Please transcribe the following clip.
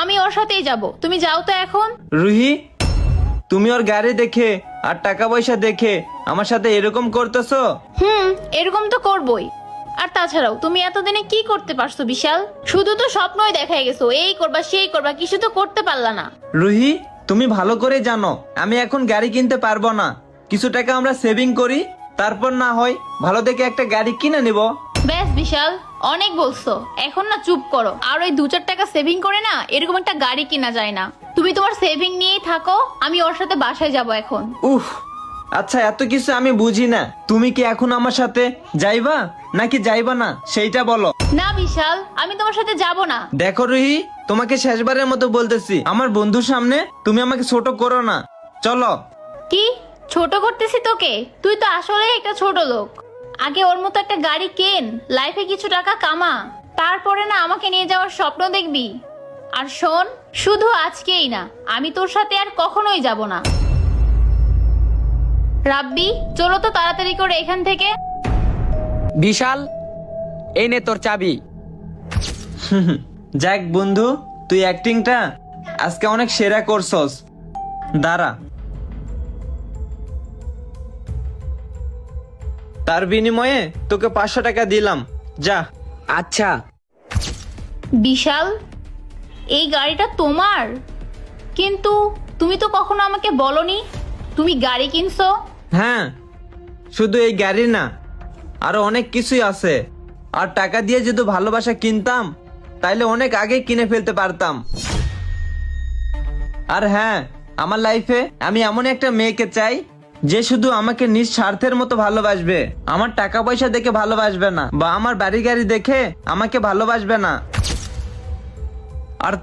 আমি ওর সাথেই যাব, তুমি যাও তো এখন। রুহি, তুমি ওর গাড়ি দেখে আর টাকা পয়সা দেখে আমার সাথে এরকম করতেছো? এরকম তো করবই। আর তাছাড়াও তুমি এতদিনে কি করতে পারছো বিশাল? শুধু তো স্বপ্নই দেখাই গেছো, এই করবা সেই করবা, কিছু তো করতে পারলা না। রুহি, তুমি ভালো করে জানো আমি এখন গাড়ি কিনতে পারবো না। কিছু টাকা আমরা সেভিং করি, তারপর না হয় ভালো দেখে একটা গাড়ি কিনে নিব। ব্যাস বিশাল, অনেক বলছো, এখন না চুপ করো। আর ওই 2-4 টাকা সেভিং করে না এরকম একটা গাড়ি কিনা যায় না। তুমি তোমার সেভিং নিয়েই থাকো, আমি ওর সাথে বাসায় যাব এখন। উফ, আচ্ছা এত কিছু আমি বুঝি না। তুমি কি এখন আমার সাথে যাইবা নাকি যাইবা না সেইটা বলো। না বিশাল, আমি তোমার সাথে যাব না। দেখো রুহি, তোমাকে শেষবারের মতো বলতেছি, আমার বন্ধুর সামনে তুমি আমাকে ছোট করো না। চলো। কি ছোট করতেছি তোকে? তুই তো আসলে একটা ছোট লোক। আগে ওর মতো একটা গাড়ি কেন, লাইফে কিছু টাকা কামা, তারপরে না আমাকে নিয়ে যাওয়ার স্বপ্ন দেখবি। আর শোন, শুধু আজকেই না, আমি তোর সাথে আর কখনোই যাব না। রাব্বি, চলো তো তাড়াতাড়ি করে এখান থেকে। বিশাল, এই নে তোর চাবি। যাক বন্ধু, তুই অ্যাক্টিংটা আজকে অনেক সেরা করছস। দাঁড়া, তার বিনিময়ে তোকে 500 টাকা দিলাম, যা। আচ্ছা। বিশাল, এই গাড়িটা তোমার? কিন্তু তুমি তো কখনো আমাকে বলনি তুমি গাড়ি কিনছো। হ্যাঁ, শুধু এই গাড়ি না, আরো অনেক কিছুই আছে। আর টাকা দিয়ে যদি ভালোবাসা কিনতাম তাইলে অনেক আগে কিনে ফেলতে পারতাম। আর হ্যাঁ, আমার লাইফে আমি এমন একটা মেয়েকে চাই যে শুধু আমাকে নিজ স্বার্থের মতো ভালোবাসবে, আমার টাকা পয়সা দেখে ভালোবাসবে না, বা আমার বাড়ি গাড়ি দেখে আমাকে ভালোবাসবে না।